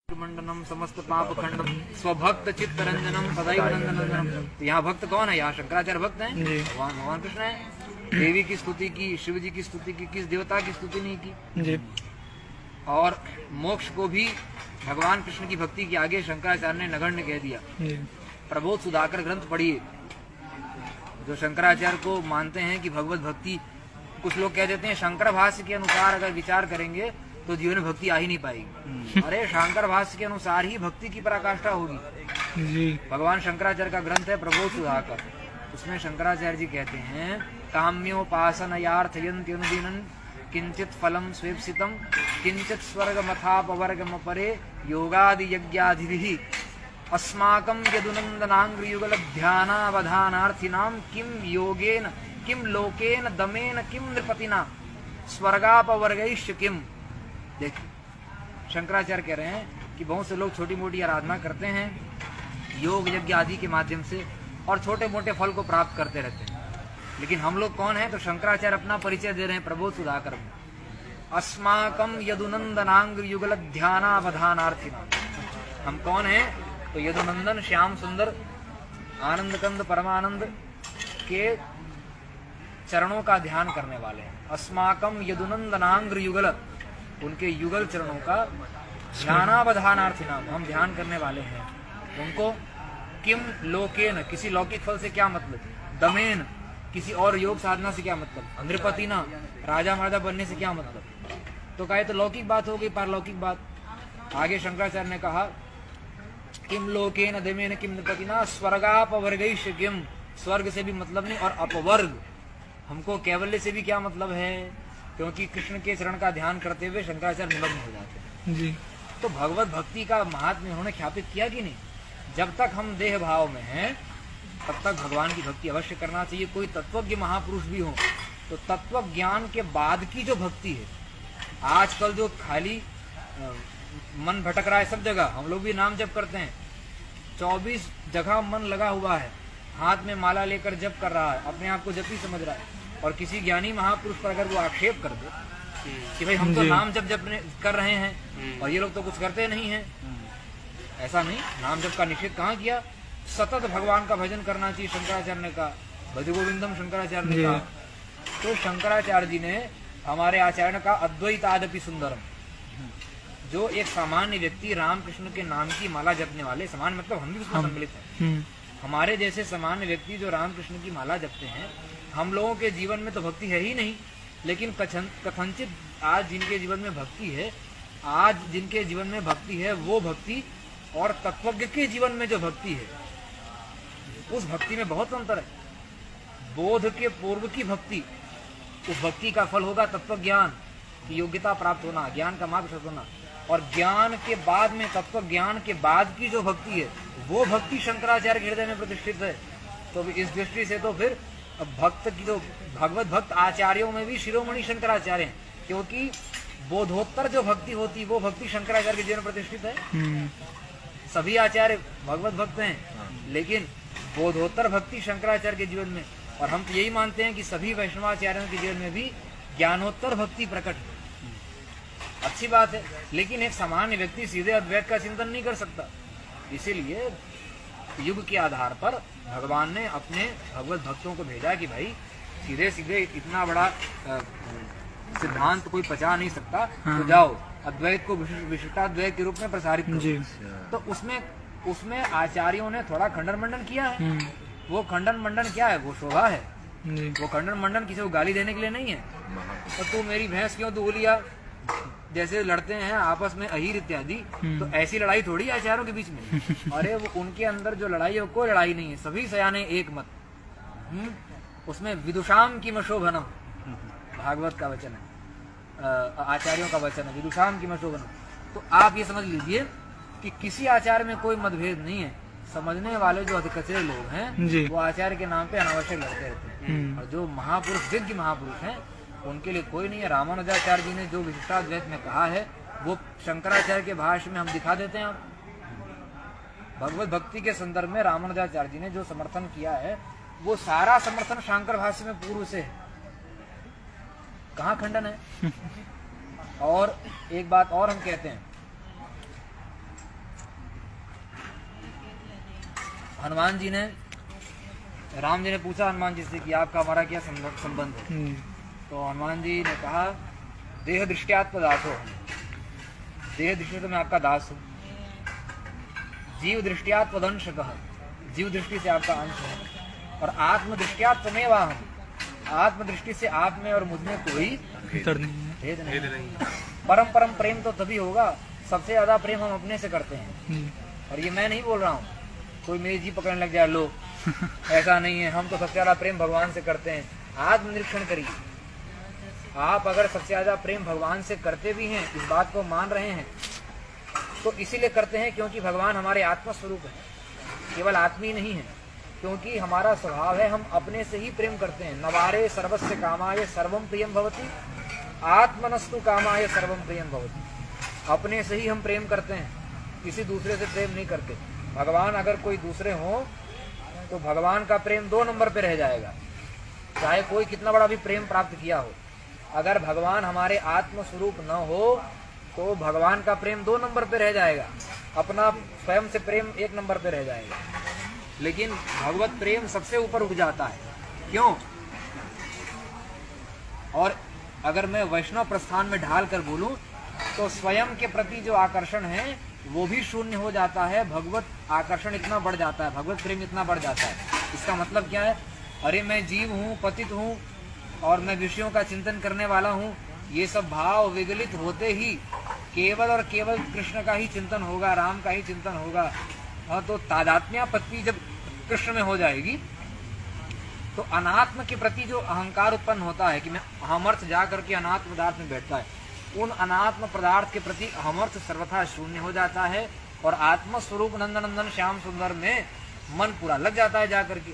मंडनम समस्त पाप खंडम स्वभक्त चित्त रंजनम सदैव नंदनंदनम। तो यहाँ भक्त कौन है? यहाँ शंकराचार्य भक्त हैं, भगवान कृष्ण है। देवी की स्तुति की, शिव जी की स्तुति की, किस देवता की स्तुति नहीं की जी। और मोक्ष को भी भगवान कृष्ण की भक्ति के आगे शंकराचार्य ने नगण्य कह दिया। प्रबोध सुधाकर ग्रंथ पढ़िए, जो शंकराचार्य को मानते हैं कि भगवत भक्ति, कुछ लोग कह देते हैं शंकर भाष्य के अनुसार अगर विचार करेंगे तो जीवन में भक्ति आ ही नहीं पाएगी। अरे शंकर भाष्य के अनुसार ही भक्ति की पराकाष्ठा होगी जी। भगवान शंकराचार्य का ग्रंथ है प्रबोध सुधाकर, उसमें शंकराचार्य जी कहते हैं काम्योपासनयार्थयन्त्यनुदिनं किंचित फलम स्वेप्सितम किंचित स्वर्ग मथापवर्गम परे योगादि यज्ञाधिभिः अस्माकं यदुनंदनांग्रयुगल ध्यानावधानार्थिनां किम योगेन किम लोकेन दमेन किम नृपतिना स्वर्गापवर्गैश्च किम। देखिए शंकराचार्य कह रहे हैं कि बहुत से लोग छोटी मोटी आराधना करते हैं योग यज्ञ आदि के माध्यम से और छोटे मोटे फल को प्राप्त करते रहते हैं, लेकिन हम लोग कौन है? तो शंकराचार्य अपना परिचय दे रहे हैं प्रबोध सुधाकर में, अस्माकम यदुनंदनांग युगल ध्यानावधानार्थिना। हम कौन है? तो यदुनंदन श्याम सुंदर आनंद कंद परमानंद के चरणों का ध्यान करने वाले हैं। अस्माकम यदुनंदनांग युगल, उनके युगल चरणों का ध्यानावधानार्थिना, हम ध्यान करने वाले हैं उनको। किम लोकेन, किसी लौकिक फल से क्या मतलब? दमेन, किसी और योग साधना से क्या मतलब? नृपतिना, राजा महाराजा बनने से क्या मतलब? तो कहे तो लौकिक बात हो गई, पारलौकिक बात। आगे शंकराचार्य ने कहा किम लोकेन दमेन किम नृपतिना स्वर्गापवर्गैश्च किम, स्वर्ग से भी मतलब नहीं, और अपवर्ग हमको कैवल्य से भी क्या मतलब है? क्योंकि कृष्ण के चरण का ध्यान करते हुए शंकराचार्य निमग्न हो जाते हैं जी। तो भगवत भक्ति का महात्म्य उन्होंने ख्यापित किया कि नहीं? जब तक हम देह भाव में हैं तब तक भगवान की भक्ति अवश्य करना चाहिए। कोई तत्वज्ञ महापुरुष भी हो तो तत्व ज्ञान के बाद की जो भक्ति है, आजकल जो खाली मन भटक रहा है सब जगह, हम लोग भी नाम जप करते हैं, 24 जगह मन लगा हुआ है, हाथ में माला लेकर जप कर रहा है, अपने आप को जपी समझ रहा है, और किसी ज्ञानी महापुरुष पर अगर वो आक्षेप कर दे कि भाई हम तो नाम जप कर रहे हैं और ये लोग तो कुछ करते नहीं हैं, ऐसा नहीं। नाम जप का निषेध कहाँ किया? सतत भगवान का भजन करना चाहिए शंकराचार्य ने कहा, भज गोविंदम शंकराचार्य ने कहा। तो शंकराचार्य जी ने हमारे आचार्य ने कहा अद्वैतादपि सुंदरम। जो एक सामान्य व्यक्ति रामकृष्ण के नाम की माला जपने वाले, सामान्य मतलब हम भी उसमें सम्मिलित हैं, हमारे जैसे सामान्य व्यक्ति जो रामकृष्ण की माला जपते हैं, हम लोगों के जीवन में तो भक्ति है ही नहीं, लेकिन कथनचित आज जिनके जीवन में भक्ति है, आज जिनके जीवन में भक्ति है वो भक्ति और तत्वज्ञ के जीवन में जो भक्ति है उस भक्ति में बहुत अंतर है। बोध के पूर्व की भक्ति, उस भक्ति का फल होगा तत्व ज्ञान की योग्यता प्राप्त होना, ज्ञान का मार्ग होना, और ज्ञान के बाद में तत्व ज्ञान के बाद की जो भक्ति है वो भक्ति शंकराचार्य के हृदय में प्रतिष्ठित है। तो इस दृष्टि से तो फिर भक्त की तो भगवत भक्त आचार्यों में भी शिरोमणि शंकराचार्य हैं, क्योंकि बोधोत्तर जो भक्ति होती वो भक्ति शंकराचार्य के जीवन में प्रतिष्ठित है। सभी आचार्य भगवत भक्त हैं, लेकिन बोधोत्तर भक्ति शंकराचार्य के जीवन में, और हम तो यही मानते हैं कि सभी वैष्णवाचार्यों के जीवन में भी ज्ञानोत्तर भक्ति प्रकट है। अच्छी बात है, लेकिन एक सामान्य व्यक्ति सीधे अद्वैत का चिंतन नहीं कर सकता। इसीलिए युग के आधार पर भगवान ने अपने भगवत भक्तों को भेजा कि भाई सीधे सीधे इतना बड़ा सिद्धांत कोई पचा नहीं सकता, तो जाओ अद्वैत को विशिष्टाद्वैत के रूप में प्रसारित करो। तो उसमें आचार्यों ने थोड़ा खंडन मंडन किया है। वो खंडन मंडन क्या है? वो शोभा है। वो खंडन मंडन किसी को गाली देने के लिए नहीं है। तो तू मेरी भैंस क्यों दूह लिया, जैसे लड़ते हैं आपस में अहीर इत्यादि, तो ऐसी लड़ाई थोड़ी आचार्यों के बीच में। अरे वो उनके अंदर जो लड़ाई है वो कोई लड़ाई नहीं है, सभी सयाने एक मत। उसमें विदुषाम की मशोभनम, भागवत का वचन है, आचार्यों का वचन है, विदुषाम की मशोभनम। तो आप ये समझ लीजिए कि किसी आचार्य में कोई मतभेद नहीं है। समझने वाले जो अधिकचरे लोग हैं वो आचार्य के नाम पे अनावश्यक लड़ते रहते हैं, और जो महापुरुष दिव्य महापुरुष हैं उनके लिए कोई नहीं है। रामानुजाचार्य जी ने जो विशिष्टाद्वैत में कहा है वो शंकराचार्य के भाष्य में हम दिखा देते हैं। आप भगवत भक्ति के संदर्भ में रामानुजाचार्य जी ने जो समर्थन किया है वो सारा समर्थन शंकर भाष्य में पूर्व से है, कहाँ खंडन है। और एक बात और हम कहते हैं हनुमान जी ने, राम जी ने पूछा हनुमान जी से कि आपका हमारा क्या संबंध है। तो हनुमान जी ने कहा देह दृष्टियात्म दास हो, देह दृष्टि तो मैं आपका दास हूँ। जीव दृष्टियात्म दंश कहा, जीव दृष्टि से आपका अंश है। और आत्म दृष्टियात्म में वाहन, आत्म दृष्टि से आप में और मुझ में कोई भेद नहीं। परम परम प्रेम तो तभी होगा, सबसे ज्यादा प्रेम हम अपने से करते हैं। और ये मैं नहीं बोल रहा हूँ, कोई मेरी जी पकड़ने लग जाए लो ऐसा नहीं है। हम तो सबसे ज्यादा प्रेम भगवान से करते हैं। आत्मनिरीक्षण करिए, आप अगर सबसे ज्यादा प्रेम भगवान से करते भी हैं, इस बात को मान रहे हैं, तो इसीलिए करते हैं क्योंकि भगवान हमारे आत्म स्वरूप है, केवल आत्मी नहीं है। क्योंकि हमारा स्वभाव है हम अपने से ही प्रेम करते हैं। नवारे सर्वस्य कामाय सर्वम प्रियम भवति, आत्मनस्तु कामाय सर्वम प्रियम भवति। अपने से ही हम प्रेम करते हैं, किसी दूसरे से प्रेम नहीं करते। भगवान अगर कोई दूसरे हो तो भगवान का प्रेम 2 नंबर पे रह जाएगा, चाहे कोई कितना बड़ा भी प्रेम प्राप्त किया हो। अगर भगवान हमारे आत्म स्वरूप न हो तो भगवान का प्रेम 2 नंबर पे रह जाएगा, अपना स्वयं से प्रेम 1 नंबर पे रह जाएगा। लेकिन भगवत प्रेम सबसे ऊपर उठ जाता है। क्यों? और अगर मैं वैष्णव प्रस्थान में ढाल कर बोलूं तो स्वयं के प्रति जो आकर्षण है वो भी शून्य हो जाता है, भगवत आकर्षण इतना बढ़ जाता है, भगवत प्रेम इतना बढ़ जाता है। इसका मतलब क्या है? अरे मैं जीव हूँ, पतित हूँ और मैं विषयों का चिंतन करने वाला हूँ, ये सब भाव विगलित होते ही केवल और केवल कृष्ण का ही चिंतन होगा, राम का ही चिंतन होगा। हाँ, तो तादात्म्यापत्ति जब कृष्ण में हो जाएगी तो अनात्म के प्रति जो अहंकार उत्पन्न होता है कि मैं अहमर्थ जा करके अनात्म पदार्थ में बैठता है, उन अनात्म पदार्थ के प्रति अहमर्थ सर्वथा शून्य हो जाता है और आत्म स्वरूप नंदनंदन श्याम सुंदर में मन पूरा लग जाता है जा करके।